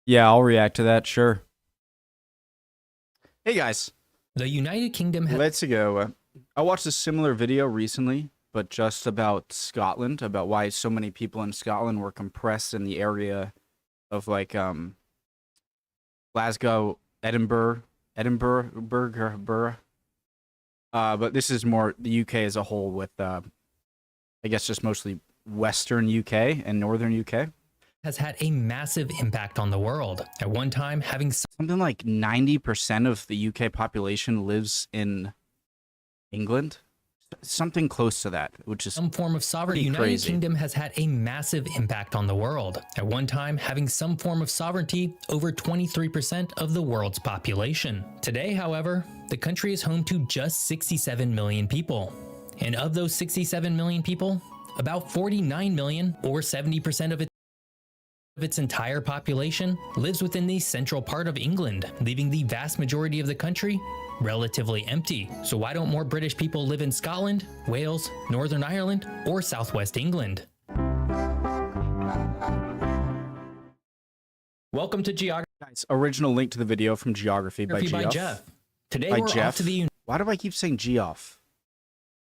Yeah, I'll react to that, sure. Hey guys, The United Kingdom has let's go. I watched a similar video recently, but just about Scotland, about why so many people in Scotland were compressed in the area of Glasgow, Edinburgh. But this is more the UK as a whole with I guess just mostly Western UK and Northern UK. had a massive impact on the world. At one time, having Something like 90% of the UK population lives in England. Something close to that, which is some form of sovereignty, the United crazy. Kingdom has had a massive impact on the world. At one time, having some form of sovereignty over 23% of the world's population. Today, however, the country is home to just 67 million people. And of those 67 million people, about 49 million, or 70% of its entire population, lives within the central part of England, leaving the vast majority of the country relatively empty. So why don't more British people live in Scotland, Wales, Northern Ireland, or Southwest England? Welcome to Geography Guys, original link to the video from Geography by Geoff. Jeff. Today By we're Jeff. off to the Why do I keep saying Geoff?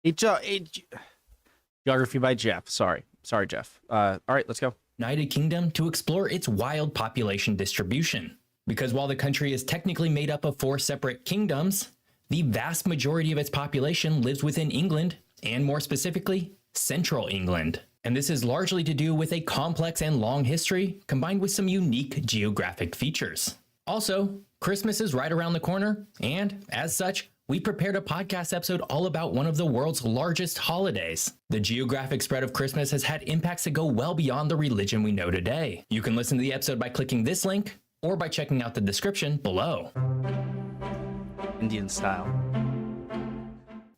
Geography by Jeff. Sorry, Jeff. All right, let's go. United Kingdom to explore its wild population distribution. Because while the country is technically made up of 4 separate kingdoms, the vast majority of its population lives within England, and more specifically, central England. And this is largely to do with a complex and long history combined with some unique geographic features. Also, Christmas is right around the corner, and as such, we prepared a podcast episode all about one of the world's largest holidays. The geographic spread of Christmas has had impacts that go well beyond the religion we know today. You can listen to the episode by clicking this link or by checking out the description below. Indian style.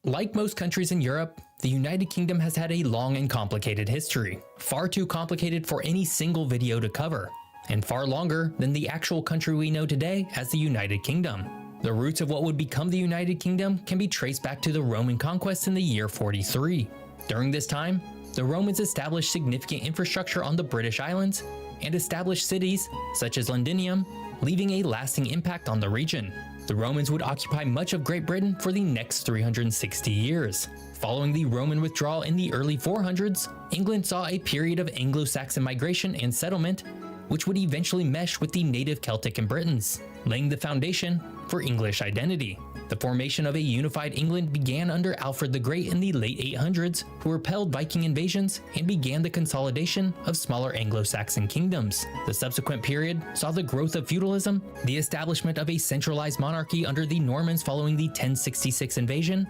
Like most countries in Europe, the United Kingdom has had a long and complicated history. Far too complicated for any single video to cover, and far longer than the actual country we know today as the United Kingdom. The roots of what would become the United Kingdom can be traced back to the Roman conquest in the year 43. During this time, the Romans established significant infrastructure on the British Islands and established cities such as Londinium, leaving a lasting impact on the region. The Romans would occupy much of Great Britain for the next 360 years. Following the Roman withdrawal in the early 400s, England saw a period of Anglo-Saxon migration and settlement, which would eventually mesh with the native Celtic and Britons, laying the foundation for English identity. The formation of a unified England began under Alfred the Great in the late 800s, who repelled Viking invasions and began the consolidation of smaller Anglo-Saxon kingdoms. The subsequent period saw the growth of feudalism, the establishment of a centralized monarchy under the Normans following the 1066 invasion,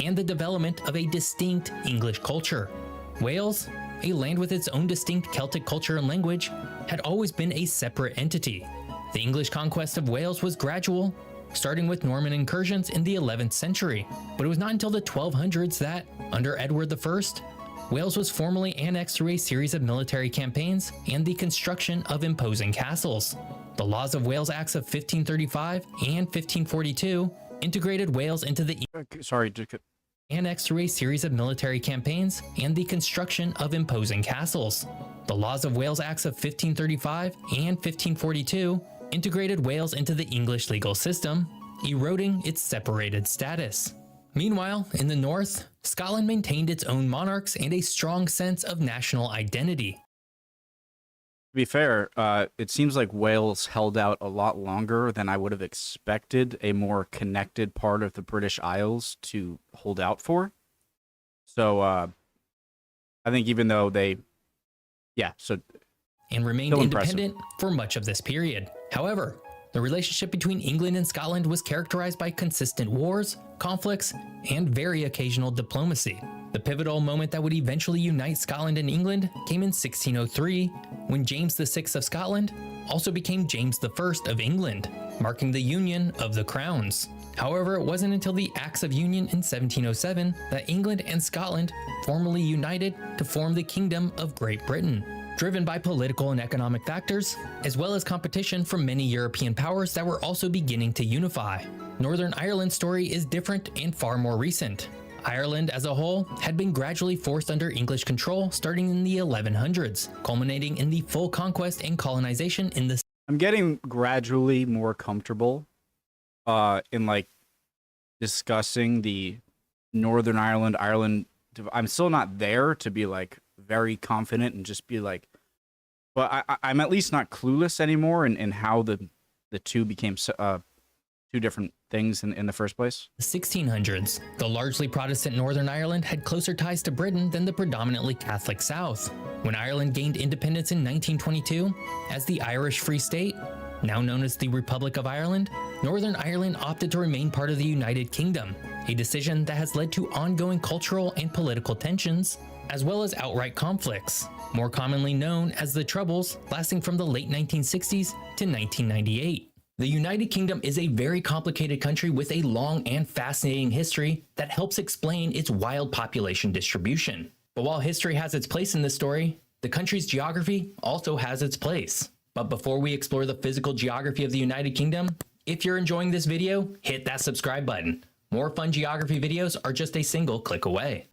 and the development of a distinct English culture. Wales, a land with its own distinct Celtic culture and language, had always been a separate entity. The English conquest of Wales was gradual, starting with Norman incursions in the 11th century, but it was not until the 1200s that, under Edward I, Wales was formally annexed through a series of military campaigns and the construction of imposing castles. The Laws of Wales Acts of 1535 and 1542 integrated Wales into the annexed through a series of military campaigns and the construction of imposing castles. The Laws of Wales Acts of 1535 and 1542 integrated Wales into the English legal system, eroding its separated status. Meanwhile, in the north, Scotland maintained its own monarchs and a strong sense of national identity. To be fair, it seems like Wales held out a lot longer than I would have expected a more connected part of the British Isles to hold out for. So, I think even though and remained independent for much of this period. However, the relationship between England and Scotland was characterized by consistent wars, conflicts, and very occasional diplomacy. The pivotal moment that would eventually unite Scotland and England came in 1603, when James VI of Scotland also became James I of England, marking the union of the crowns. However, it wasn't until the Acts of Union in 1707 that England and Scotland formally united to form the Kingdom of Great Britain, driven by political and economic factors, as well as competition from many European powers that were also beginning to unify. Northern Ireland's story is different and far more recent. Ireland as a whole had been gradually forced under English control starting in the 1100s, culminating in the full conquest and colonization in the I'm getting gradually more comfortable in like discussing the Northern Ireland. I'm still not there to be like very confident and just be like, but I'm at least not clueless anymore in how the two became two different things in the first place. The 1600s, the largely Protestant Northern Ireland had closer ties to Britain than the predominantly Catholic South. When Ireland gained independence in 1922, as the Irish Free State, now known as the Republic of Ireland, Northern Ireland opted to remain part of the United Kingdom, a decision that has led to ongoing cultural and political tensions, as well as outright conflicts, more commonly known as the Troubles, lasting from the late 1960s to 1998. The United Kingdom is a very complicated country with a long and fascinating history that helps explain its wild population distribution. But while history has its place in this story, the country's geography also has its place. But before we explore the physical geography of the United Kingdom, if you're enjoying this video, hit that subscribe button. More fun geography videos are just a single click away.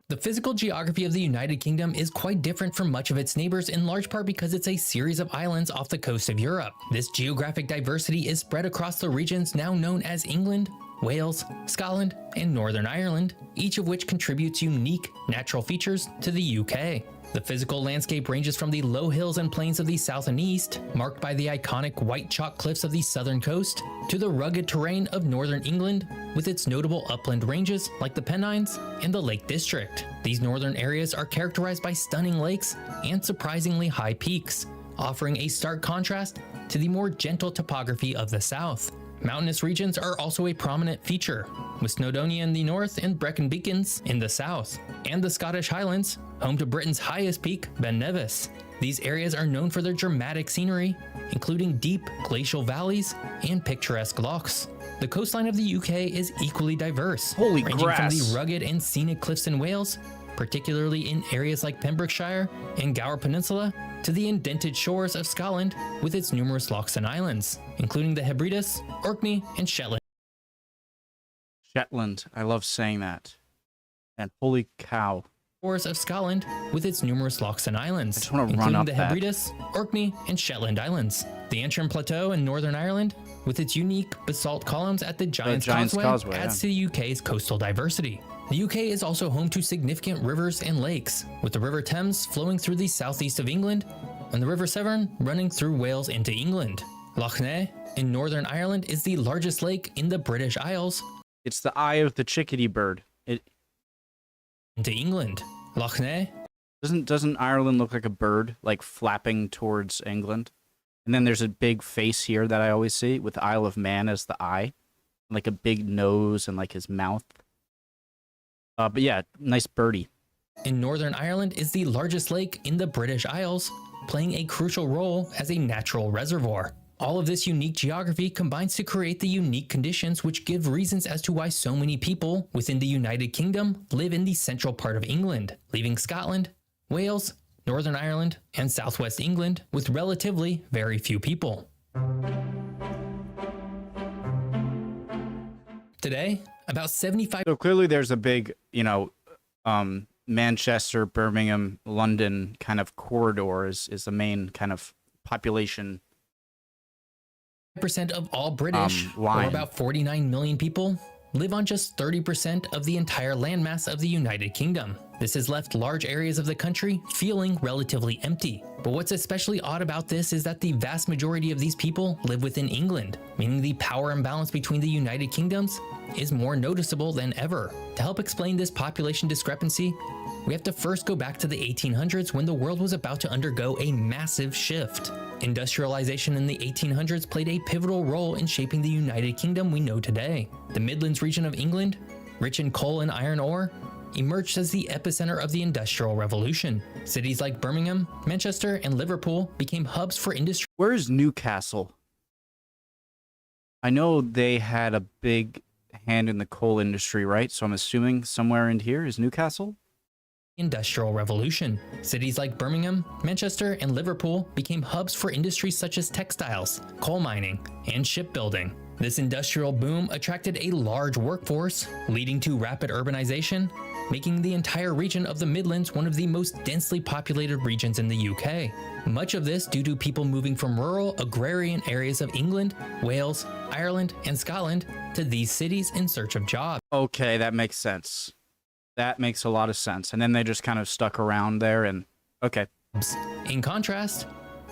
The physical geography of the United Kingdom is quite different from much of its neighbors, in large part because it's a series of islands off the coast of Europe. This geographic diversity is spread across the regions now known as England, Wales, Scotland, and Northern Ireland, each of which contributes unique natural features to the UK. The physical landscape ranges from the low hills and plains of the south and east, marked by the iconic white chalk cliffs of the southern coast, to the rugged terrain of northern England, with its notable upland ranges like the Pennines and the Lake District. These northern areas are characterized by stunning lakes and surprisingly high peaks, offering a stark contrast to the more gentle topography of the south. Mountainous regions are also a prominent feature, with Snowdonia in the north and Brecon Beacons in the south, and the Scottish Highlands, home to Britain's highest peak, Ben Nevis. These areas are known for their dramatic scenery, including deep glacial valleys and picturesque lochs. The coastline of the UK is equally diverse, ranging from the rugged and scenic cliffs in Wales, particularly in areas like Pembrokeshire and Gower Peninsula, to the indented shores of Scotland with its numerous lochs and islands, including the Hebrides, Orkney, and Shetland. Shetland, I love saying that. And holy cow. Shores of Scotland with its numerous lochs and islands, I just want to including run up the Hebrides, Orkney, and Shetland Islands. The Antrim Plateau in Northern Ireland, with its unique basalt columns at the Giant's Causeway, adds to the UK's coastal diversity. The UK is also home to significant rivers and lakes, with the River Thames flowing through the southeast of England and the River Severn running through Wales into England. Loch Ness in Northern Ireland is the largest lake in the British Isles. It's the eye of the chickadee bird. Into England. Loch Ness. Doesn't Ireland look like a bird, like flapping towards England? And then there's a big face here that I always see with Isle of Man as the eye, like a big nose and like his mouth. But yeah, nice birdie. In Northern Ireland is the largest lake in the British Isles, playing a crucial role as a natural reservoir. All of this unique geography combines to create the unique conditions which give reasons as to why so many people within the United Kingdom live in the central part of England, leaving Scotland, Wales, Northern Ireland, and southwest England with relatively very few people. Today, about 75. So clearly there's a big, Manchester, Birmingham, London kind of corridor is the main kind of population. % of all British, or about 49 million people, live on just 30% of the entire landmass of the United Kingdom. This has left large areas of the country feeling relatively empty. But what's especially odd about this is that the vast majority of these people live within England, meaning the power imbalance between the United Kingdoms is more noticeable than ever. To help explain this population discrepancy, we have to first go back to the 1800s when the world was about to undergo a massive shift. Industrialization in the 1800s played a pivotal role in shaping the United Kingdom we know today. The Midlands region of England, rich in coal and iron ore, emerged as the epicenter of the Industrial Revolution. Cities like Birmingham, Manchester, and Liverpool became hubs for industry. Where's Newcastle? I know they had a big hand in the coal industry, right? So I'm assuming somewhere in here is Newcastle? Industrial Revolution. Cities like Birmingham, Manchester, and Liverpool became hubs for industries such as textiles, coal mining, and shipbuilding. This industrial boom attracted a large workforce, leading to rapid urbanization making the entire region of the Midlands one of the most densely populated regions in the UK. Much of this due to people moving from rural, agrarian areas of England, Wales, Ireland, and Scotland to these cities in search of jobs. Okay, that makes sense. That makes a lot of sense. And then they just kind of stuck around there and okay. In contrast,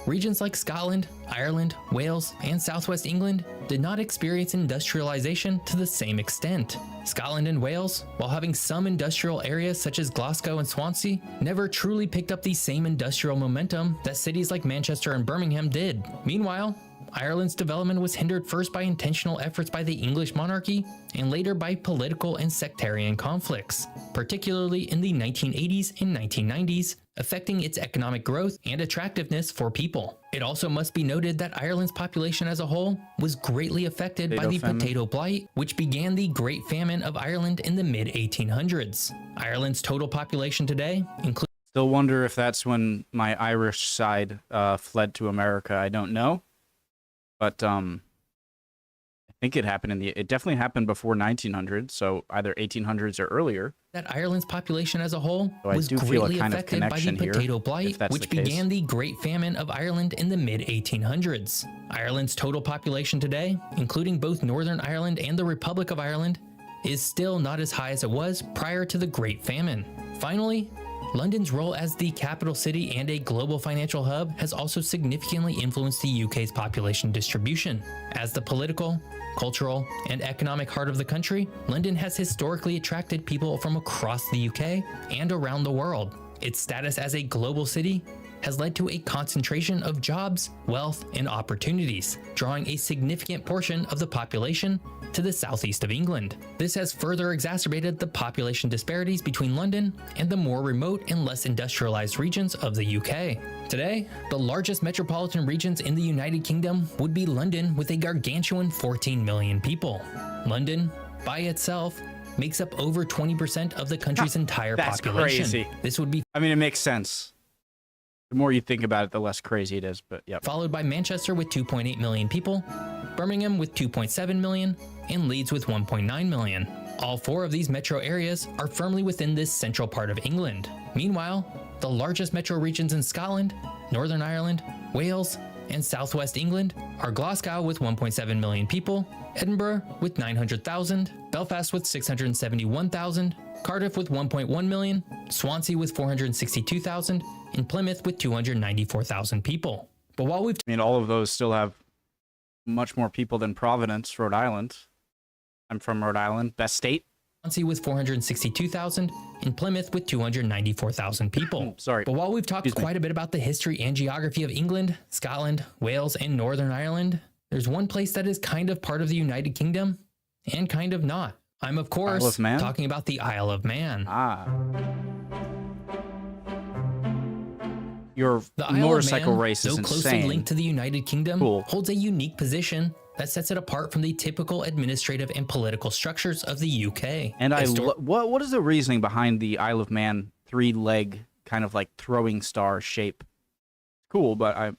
regions like Scotland, Ireland, Wales, and southwest England did not experience industrialization to the same extent. Scotland and Wales, while having some industrial areas such as Glasgow and Swansea, never truly picked up the same industrial momentum that cities like Manchester and Birmingham did. Meanwhile, Ireland's development was hindered first by intentional efforts by the English monarchy and later by political and sectarian conflicts, particularly in the 1980s and 1990s, affecting its economic growth and attractiveness for people. It also must be noted that Ireland's population as a whole was greatly affected by the potato blight, which began the Great Famine of Ireland in the mid-1800s. Ireland's total population today includes... Still wonder if that's when my Irish side fled to America. I don't know. But I think it happened it definitely happened before 1900, so either 1800s or earlier. That Ireland's population as a whole So was greatly affected by the here, potato blight, which the began the Great Famine of Ireland in the mid-1800s. Ireland's total population today, including both Northern Ireland and the Republic of Ireland, is still not as high as it was prior to the Great Famine. Finally, London's role as the capital city and a global financial hub has also significantly influenced the UK's population distribution. As the political, cultural, and economic heart of the country, London has historically attracted people from across the UK and around the world. Its status as a global city has led to a concentration of jobs, wealth, and opportunities, drawing a significant portion of the population to the southeast of England. This has further exacerbated the population disparities between London and the more remote and less industrialized regions of the UK. Today, the largest metropolitan regions in the United Kingdom would be London with a gargantuan 14 million people. London, by itself, makes up over 20% of the country's entire population. Crazy. This would be... I mean, it makes sense. The more you think about it, the less crazy it is, but yeah. Followed by Manchester with 2.8 million people, Birmingham with 2.7 million, and Leeds with 1.9 million. All four of these metro areas are firmly within this central part of England. Meanwhile, the largest metro regions in Scotland, Northern Ireland, Wales, and southwest England are Glasgow with 1.7 million people, Edinburgh with 900,000, Belfast with 671,000, Cardiff with 1.1 million, Swansea with 462,000, and Plymouth with 294,000 people. But while we've... I mean, all of those still have much more people than Providence, Rhode Island. I'm from Rhode Island, best state. Swansea with 462,000, and Plymouth with 294,000 people. Sorry. But while we've talked quite a bit about the history and geography of England, Scotland, Wales, and Northern Ireland, there's one place that is kind of part of the United Kingdom and kind of not. I'm, of course, talking about the Isle of Man. Your motorcycle race is insane. Though closely linked to the United Kingdom, holds a unique position that sets it apart from the typical administrative and political structures of the UK. And what is the reasoning behind the Isle of Man 3-leg kind of like throwing star shape? Cool, but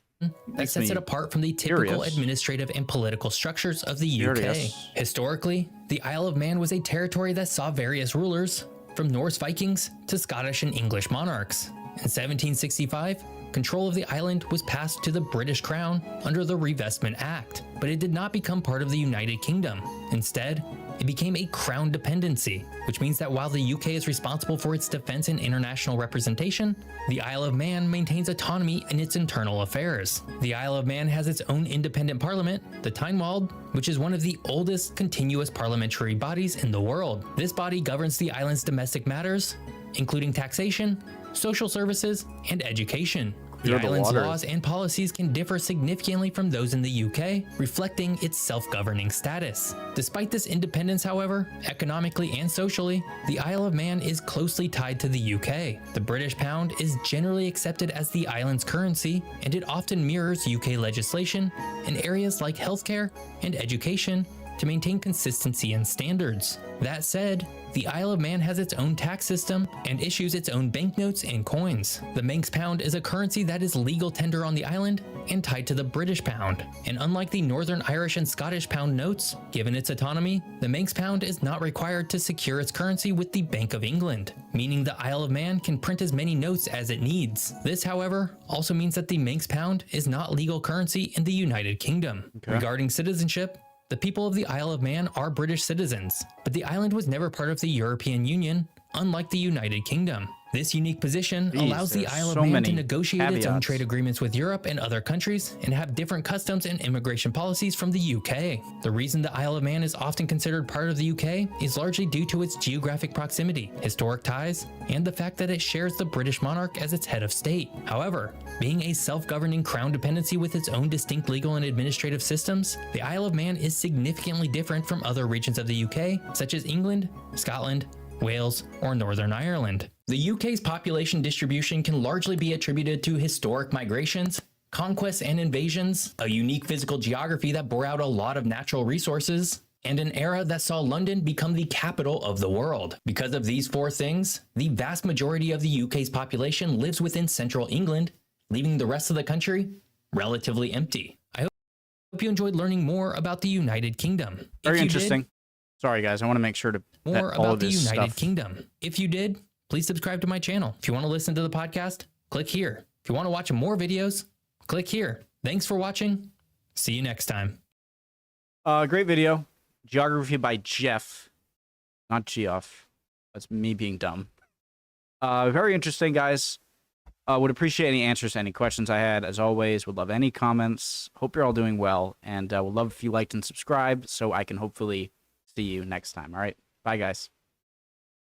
that sets it apart from the typical administrative and political structures of the UK. Historically, the Isle of Man was a territory that saw various rulers, from Norse Vikings to Scottish and English monarchs. In 1765, control of the island was passed to the British Crown under the Revestment Act, but it did not become part of the United Kingdom. Instead, it became a crown dependency, which means that while the UK is responsible for its defense and international representation, the Isle of Man maintains autonomy in its internal affairs. The Isle of Man has its own independent parliament, the Tynwald, which is one of the oldest continuous parliamentary bodies in the world. This body governs the island's domestic matters, including taxation, social services, and education. The island's laws and policies can differ significantly from those in the UK, reflecting its self-governing status. Despite this independence, however, economically and socially, the Isle of Man is closely tied to the UK. The British pound is generally accepted as the island's currency, and it often mirrors UK legislation in areas like healthcare and education to maintain consistency and standards. That said, the Isle of Man has its own tax system and issues its own banknotes and coins. The Manx pound is a currency that is legal tender on the island and tied to the British pound. And unlike the Northern Irish and Scottish pound notes, given its autonomy, the Manx pound is not required to secure its currency with the Bank of England, meaning the Isle of Man can print as many notes as it needs. This, however, also means that the Manx pound is not legal currency in the United Kingdom. Okay. Regarding citizenship, the people of the Isle of Man are British citizens, but the island was never part of the European Union, unlike the United Kingdom. This unique position allows the Isle of Man to negotiate its own trade agreements with Europe and other countries and have different customs and immigration policies from the UK. The reason the Isle of Man is often considered part of the UK is largely due to its geographic proximity, historic ties, and the fact that it shares the British monarch as its head of state. However, being a self-governing crown dependency with its own distinct legal and administrative systems, the Isle of Man is significantly different from other regions of the UK, such as England, Scotland, Wales, or Northern Ireland. The UK's population distribution can largely be attributed to historic migrations, conquests and invasions, a unique physical geography that bore out a lot of natural resources, and an era that saw London become the capital of the world. Because of these four things, the vast majority of the UK's population lives within central England, leaving the rest of the country relatively empty. I hope you enjoyed learning more about the United Kingdom. Very interesting. Sorry, guys. I want to make sure to more about the United Kingdom. If you did, please subscribe to my channel. If you want to listen to the podcast, click here. If you want to watch more videos, click here. Thanks for watching. See you next time. Great video. Geography by Jeff, not Geoff. That's me being dumb. Very interesting, guys. Would appreciate any answers to any questions I had. As always, would love any comments. Hope you're all doing well, and would love if you liked and subscribed so I can hopefully see you next time. All right. Bye, guys.